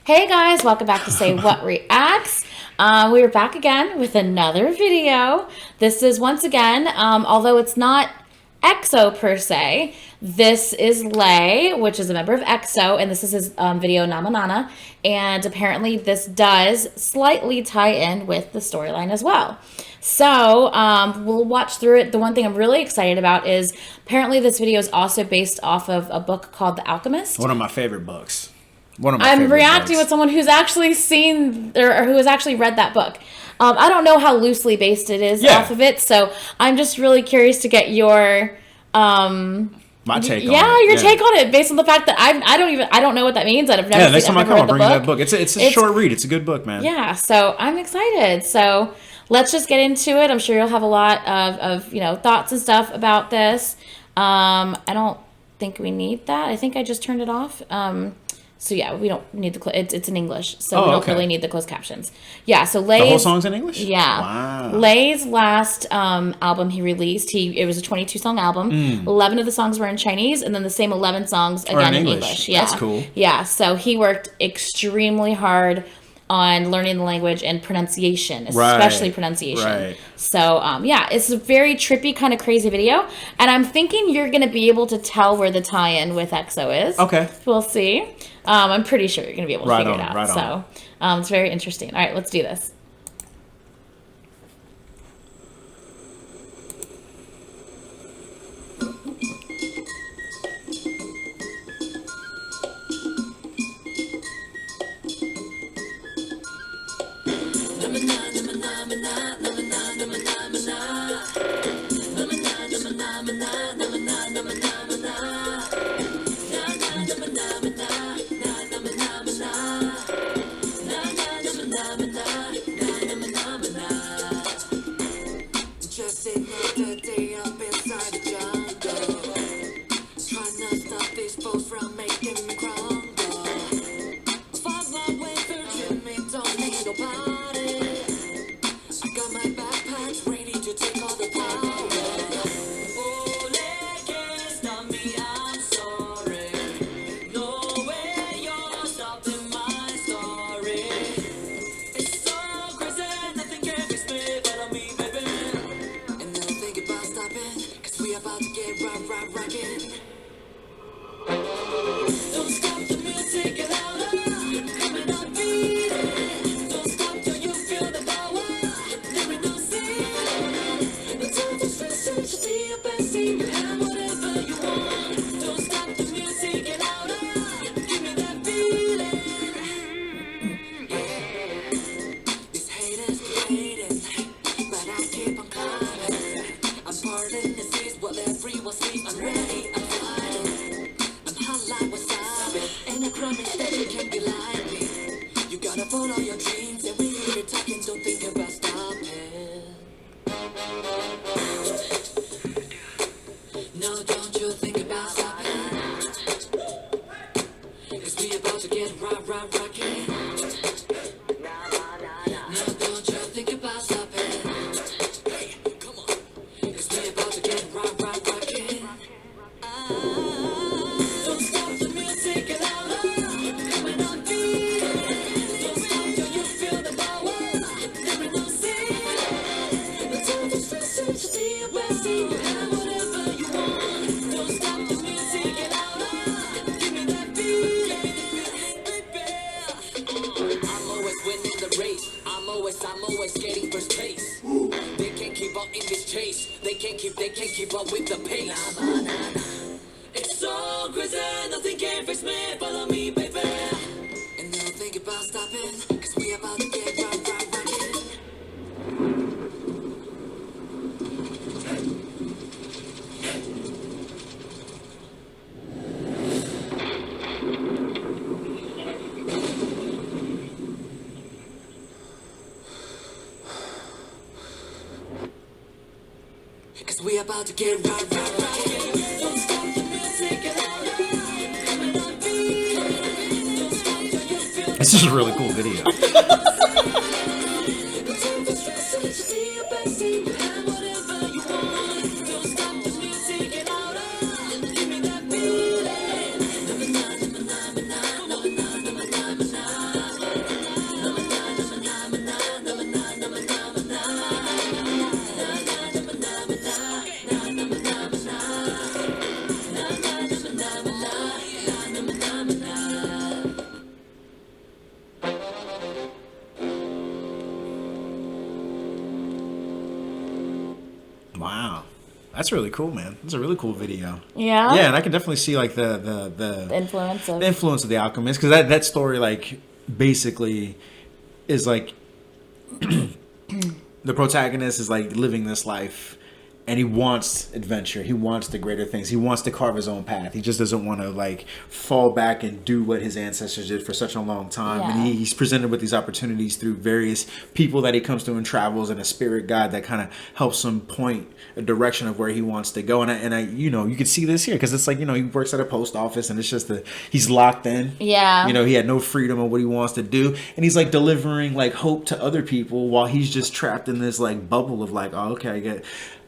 Hey guys, welcome back to Say What Reacts. We're back again with another video. This is once again, although it's not EXO per se, this is Lay, which is a member of EXO, and this is his video Namanana. And apparently this does slightly tie in with the storyline as well. So we'll watch through it. The one thing I'm really excited about is apparently this video is also based off of a book called The Alchemist. One of my favorite books. I'm reacting with someone who's actually seen or who has actually read that book. I don't know how loosely based it is off of it, so I'm just really curious to get your my take on it. Your take on it based on the fact that I don't know what that means. I've never next time I come, I'll bring you that book. It's a short read. It's a good book, man. Yeah, so I'm excited. So let's just get into it. I'm sure you'll have a lot of thoughts and stuff about this. I don't think we need that. I think I just turned it off. So yeah, we don't need it's in English, so we don't really need the closed captions. Yeah, so Lay's... The whole song's in English? Yeah. Wow. Lay's last album he released, it was a 22-song album. 11 of the songs were in Chinese, and then the same 11 songs again in English. Yeah. That's cool. Yeah, so he worked extremely hard on learning the language and pronunciation, especially pronunciation. Right. So, it's a very trippy, kind of crazy video. And I'm thinking you're going to be able to tell where the tie-in with EXO is. Okay. We'll see. I'm pretty sure you're going to be able to figure it out. Right on. So, it's very interesting. All right, let's do this. I'm always getting first place. They can't keep up in this chase. They can't keep up with the pace. It's so crazy, nothing can fix me. Follow me, baby. And don't think about stopping, cause we about to get right. Cause we about to get right. Don't stop the music at all. This is a really cool video. Wow. That's really cool, man. That's a really cool video. Yeah. Yeah, and I can definitely see like the influence of the Alchemist, because that story like basically is like the protagonist is like living this life, and he wants adventure. He wants the greater things. He wants to carve his own path. He just doesn't want to like fall back and do what his ancestors did for such a long time. Yeah. And he's presented with these opportunities through various people that he comes to and travels, and a spirit guide that kind of helps him point a direction of where he wants to go. And I you know, you can see this here because it's like, you know, he works at a post office, and it's just he's locked in. Yeah. You know, he had no freedom of what he wants to do, and he's like delivering like hope to other people while he's just trapped in this like bubble of like, oh, okay,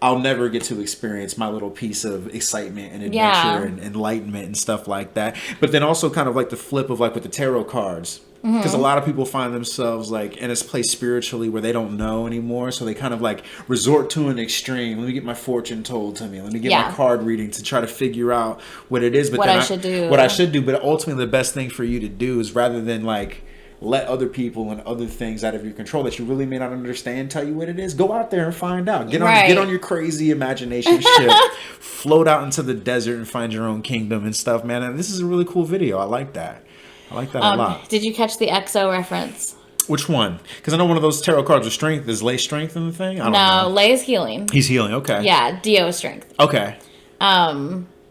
I'll never get to experience my little piece of excitement and adventure and enlightenment and stuff like that. But then also kind of like the flip of like with the tarot cards. Because a lot of people find themselves like in this place spiritually where they don't know anymore. So they kind of like resort to an extreme. Let me get my fortune told to me. Let me get my card reading to try to figure out what it is. But what I should do. What I should do. But ultimately the best thing for you to do is, rather than like let other people and other things out of your control that you really may not understand tell you what it is, go out there and find out. Get on your crazy imagination ship, float out into the desert and find your own kingdom and stuff, man. And this is a really cool video. I like that. I like that a lot. Did you catch the EXO reference? Which one? Because I know one of those tarot cards with strength. Is Lay strength in the thing? I don't know. Lay is healing. He's healing. Okay. Yeah, Dio is strength. Okay.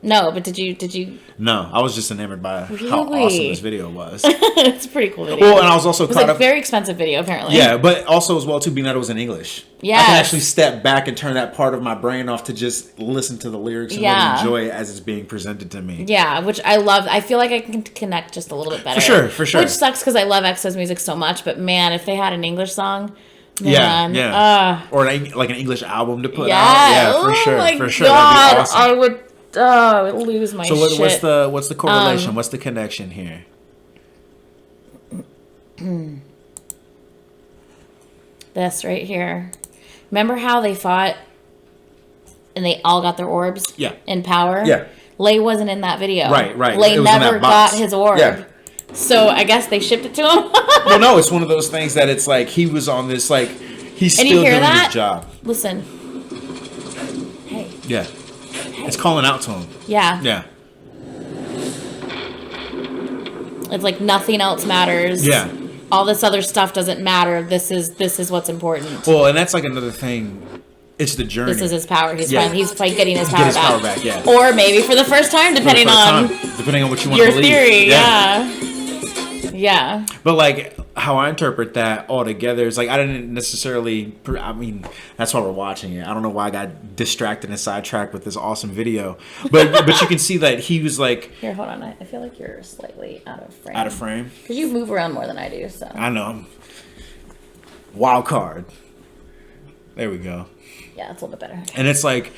No, but did you? No, I was just enamored by how awesome this video was. It's a pretty cool video. Well, and I was also caught up. Very expensive video, apparently. Yeah, but also as well too, being that it was in English. Yeah, I can actually step back and turn that part of my brain off to just listen to the lyrics and really enjoy it as it's being presented to me. Yeah, which I love. I feel like I can connect just a little bit better. For sure. Which sucks because I love EXO's music so much, but man, if they had an English song. Man, or like an English album to put out. Yeah, For sure. God, That'd be awesome. I would. I would lose my shit. So what's the correlation? What's the connection here? This right here. Remember how they fought and they all got their orbs? Yeah. In power? Yeah. Lay wasn't in that video. Right. Lay never got his orb. Yeah. So I guess they shipped it to him. Well, no, it's one of those things that it's like he was on this like he's still doing his job. Listen. Hey. Yeah. It's calling out to him. Yeah. Yeah. It's like nothing else matters. Yeah. All this other stuff doesn't matter. This is what's important. Well, and that's like another thing. It's the journey. This is his power. He's getting his power back. Yeah. Or maybe for the first time, depending on what you want to believe. Your theory, yeah. But like how I interpret that altogether is like I didn't necessarily. I mean, that's why we're watching it. I don't know why I got distracted and sidetracked with this awesome video, but you can see that he was like. Here, hold on. I feel like you're slightly out of frame. Out of frame. Because you move around more than I do. So. I know. Wild card. There we go. Yeah, it's a little bit better. And it's like,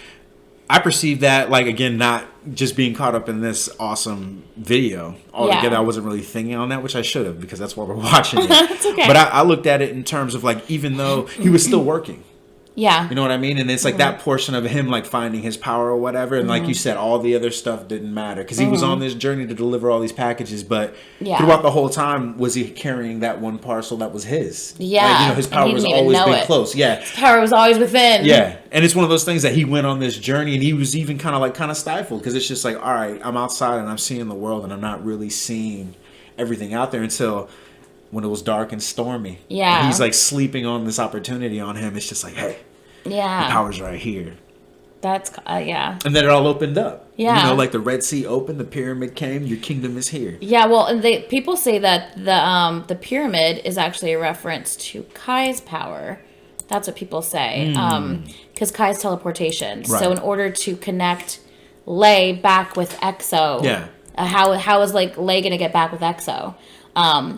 I perceive that, like, again, not just being caught up in this awesome video altogether. I wasn't really thinking on that, which I should have, because that's why we're watching it. It's okay. But I looked at it in terms of, like, even though he was still working. Yeah. You know what I mean? And it's like that portion of him, like, finding his power or whatever. And like you said, all the other stuff didn't matter. Because he was on this journey to deliver all these packages. But throughout the whole time, was he carrying that one parcel that was his? Yeah. Like, you know, his power was always been close. Yeah. His power was always within. Yeah. And it's one of those things that he went on this journey and he was even kind of stifled. Because it's just like, all right, I'm outside and I'm seeing the world and I'm not really seeing everything out there until when it was dark and stormy. Yeah. And he's like sleeping on this opportunity on him. It's just like, hey. Yeah. The power's right here. That's, yeah. And then it all opened up. Yeah. You know, like the Red Sea opened, the pyramid came, your kingdom is here. Yeah, well, and people say that the pyramid is actually a reference to Kai's power. That's what people say. Because Kai's teleportation. Right. So in order to connect Lay back with EXO, how is like Lay going to get back with EXO?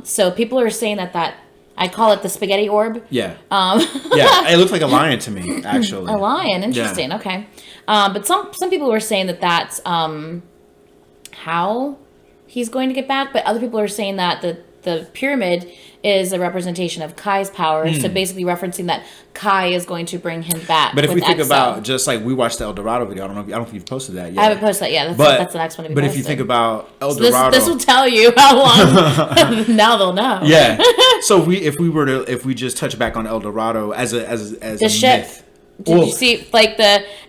So people are saying that I call it the spaghetti orb. Yeah. Yeah, it looked like a lion to me, actually. A lion, interesting. Yeah. Okay. But some people were saying that's how he's going to get back, but other people are saying that the pyramid is a representation of Kai's power, so basically referencing that Kai is going to bring him back. But if we think EXO. about just like we watched the El Dorado video, I don't think you've posted that yet. I haven't posted that yet. That's the next one to be But posted. if you think about El Dorado, this will tell you how long. Now they'll know. Yeah. So if we just touch back on El Dorado as a ship. myth. Did you see like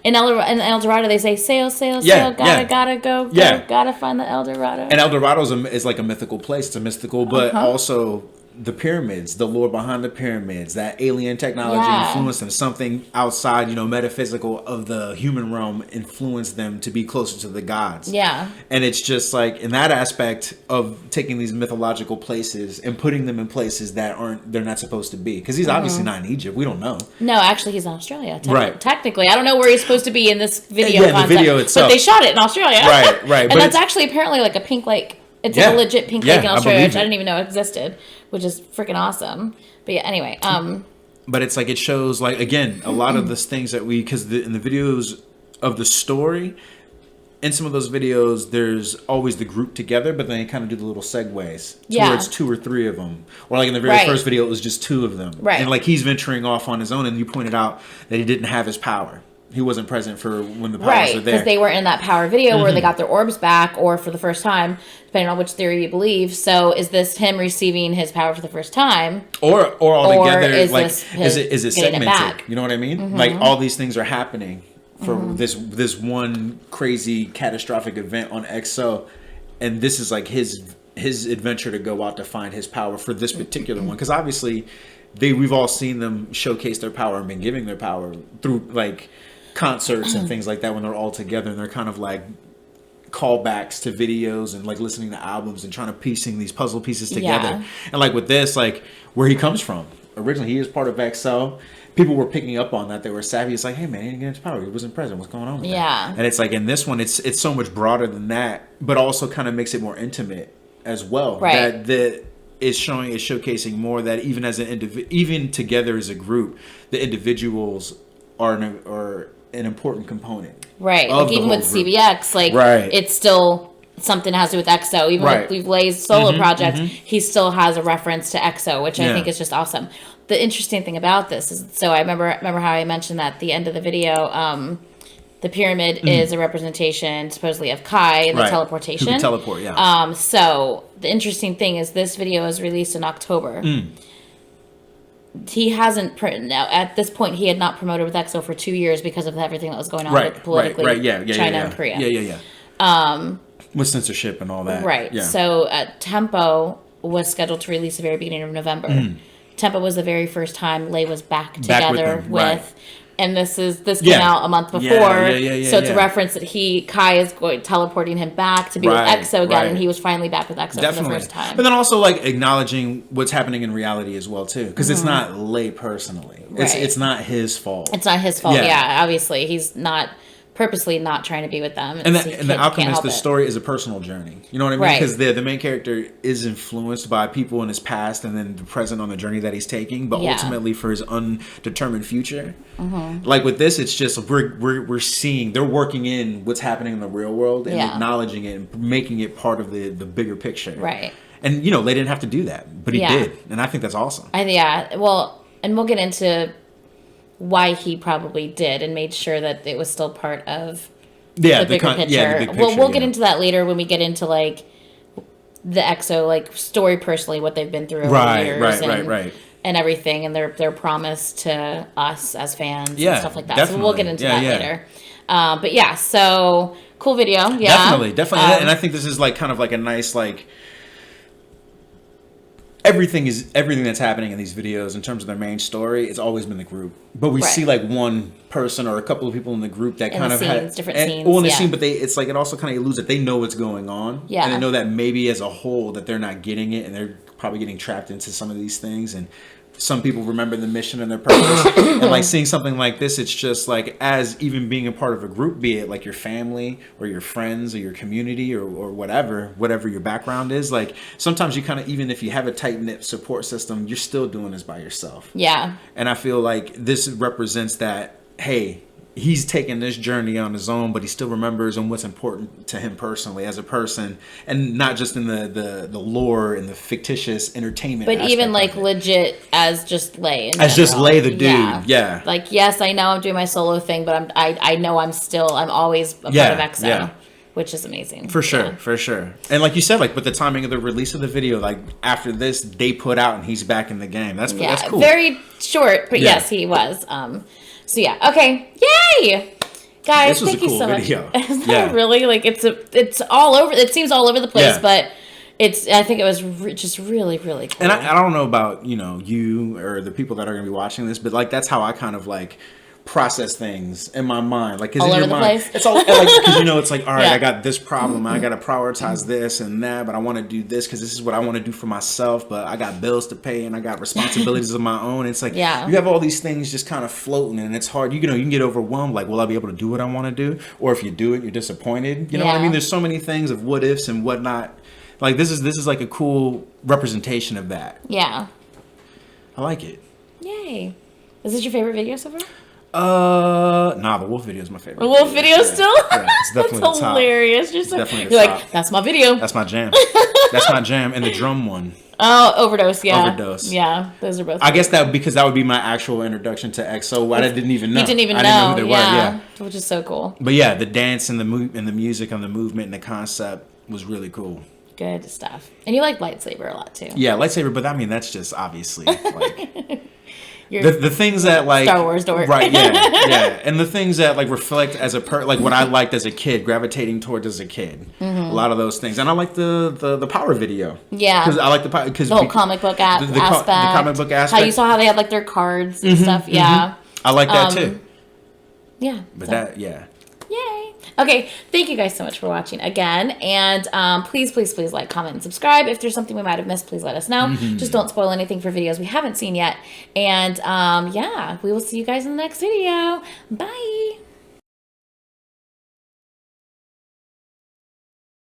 in El Dorado they say sail, gotta go, gotta find the El Dorado. And El Dorado is like a mythical place. It's a mystical, but also the pyramids, the lore behind the pyramids, that alien technology influenced them. Something outside, metaphysical of the human realm influenced them to be closer to the gods. Yeah. And it's just like in that aspect of taking these mythological places and putting them in places that they're not supposed to be. Because he's obviously not in Egypt. We don't know. No, actually he's in Australia. Right. Technically. I don't know where he's supposed to be in this video concept. The video itself. But they shot it in Australia. Right. And that's actually apparently like a pink lake. It's like a legit pink lake in Australia, which I didn't even know existed, which is freaking awesome. But yeah, anyway. But it's like it shows, like, again, a lot of the things that because in the videos of the story, in some of those videos, there's always the group together, but then they kind of do the little segues towards 2 or 3 of them. Or like in the very first video, it was just 2 of them. Right. And like he's venturing off on his own, and you pointed out that he didn't have his power. He wasn't present for when the powers were there. Because they weren't in that power video where they got their orbs back, or for the first time, depending on which theory you believe. So is this him receiving his power for the first time? Or all together, is like, is it segmented? Back? You know what I mean? Like all these things are happening for this one crazy catastrophic event on EXO, and this is like his adventure to go out to find his power for this particular one. Because obviously, we've all seen them showcase their power and been giving their power through like concerts and things like that when they're all together, and they're kind of like callbacks to videos and like listening to albums and trying to piecing these puzzle pieces together. And like with this, like where he comes from originally, he is part of EXO. People were picking up on that. They were savvy. It's like, hey man, he didn't get his power. He wasn't present. What's going on with that? And it's like in this one, it's so much broader than that, but also kind of makes it more intimate as well. That is showcasing more that even as even together as a group, the individuals are an important component. Right. Like even with group. CBX, like it's still something has to do with EXO. Even with Lay's solo project, he still has a reference to EXO, which I think is just awesome. The interesting thing about this is, so I remember how I mentioned that at the end of the video, the pyramid is a representation supposedly of Kai, the teleportation. The teleport, yeah. So the interesting thing is this video is released in October. He hasn't now at this point he had not promoted with EXO for 2 years because of everything that was going on with politically China and Korea. With censorship and all that. Right. So Tempo was scheduled to release the very beginning of November. Tempo was the very first time Lay was back together with and this came out a month before. So it's a reference that Kai is teleporting him back to be with EXO again, and he was finally back with EXO for the first time. But then also like acknowledging what's happening in reality as well too, because it's not Lay personally. It's not his fault. It's not his fault. Yeah, obviously he's not purposely not trying to be with them. And the Alchemist, the story is a personal journey. You know what I mean? Because the main character is influenced by people in his past and then the present on the journey that he's taking, but ultimately for his undetermined future. Like with this, it's just we're seeing they're working in what's happening in the real world and acknowledging it and making it part of the bigger picture. Right. And they didn't have to do that, but he did, and I think that's awesome. Well, and we'll get into why he probably did and made sure that it was still part of the bigger picture. The big picture. We'll get into that later when we get into like the EXO like story personally, what they've been through over the years and everything, and their promise to us as fans and stuff like that. Definitely. So we'll get into that later. But so cool video. Definitely. And I think this is like kind of like a nice like everything that's happening in these videos in terms of their main story. It's always been the group, but we see like one person or a couple of people in the group that kind of had different scenes. In the scene, but it's like it also kind of alludes that they know what's going on, and they know that maybe as a whole that they're not getting it, and they're probably getting trapped into some of these things. And some people remember the mission and their purpose, and like seeing something like this, it's just like as even being a part of a group, be it like your family or your friends or your community or whatever your background is. Like sometimes you kind of, even if you have a tight knit support system, you're still doing this by yourself. Yeah. And I feel like this represents that. Hey, he's taking this journey on his own, but he still remembers on what's important to him personally as a person, and not just in the lore and the fictitious entertainment. But even like legit as just Lay. As just Lay the dude, yeah. Like yes, I know I'm doing my solo thing, but I know I'm always a part of EXO. which is amazing. For sure, Yeah. for sure. And like you said, like with the timing of the release of the video, like after this, they put out and he's back in the game. That's cool. Very short, but Yeah. yes, he was. So yeah, okay, yay, guys! This was thank a you cool so video. much. Isn't Yeah. that really like it's all over? It seems all over the place, Yeah. but I think it was just really, really cool. And I don't know about, you or the people that are going to be watching this, but like that's how I kind of like process things in my mind. Like, 'cause All in over your the mind, place? it's all like, because it's like, all right, Yeah. I got this problem. I got to prioritize this and that, but I want to do this because this is what I want to do for myself. But I got bills to pay and I got responsibilities of my own. It's like, Yeah. you have all these things just kind of floating and it's hard. You can get overwhelmed. Like, will I be able to do what I want to do? Or if you do it, you're disappointed. You know what I Yeah. mean? There's so many things of what ifs and whatnot. Like this is like a cool representation of that. Yeah, I like it. yay! Is this your favorite video so far? Nah, the wolf video is my favorite. The wolf video Yeah. still? Yeah, it's definitely That's the top. hilarious. You're Definitely the you're top. like, that's my video. That's my jam. That's my jam, and the drum one. Oh, overdose. Yeah, Overdose. Yeah, those are both. I guess because that would be my actual introduction to EXO. I didn't even know. You didn't even I know. didn't know who they were. Yeah. Which is so cool. But yeah, the dance and the and the music and the movement and the concept was really cool. Good stuff. And you like lightsaber a lot too. Yeah, lightsaber, but I mean that's just obviously like You're the things that like Star Wars dork. right? Yeah, and the things that like reflect as like what I liked as a kid, gravitating towards as a kid. A lot of those things, and I like the power video. Yeah. Because I like because the whole comic book aspect. the comic book aspect. How you saw how they had like their cards and stuff. Yeah. I like that too. Yeah. But so- yeah. Yay. Okay, thank you guys so much for watching again. And please like, comment, and subscribe. If there's something we might have missed, please let us know. Just don't spoil anything for videos we haven't seen yet. And yeah, we will see you guys in the next video. Bye.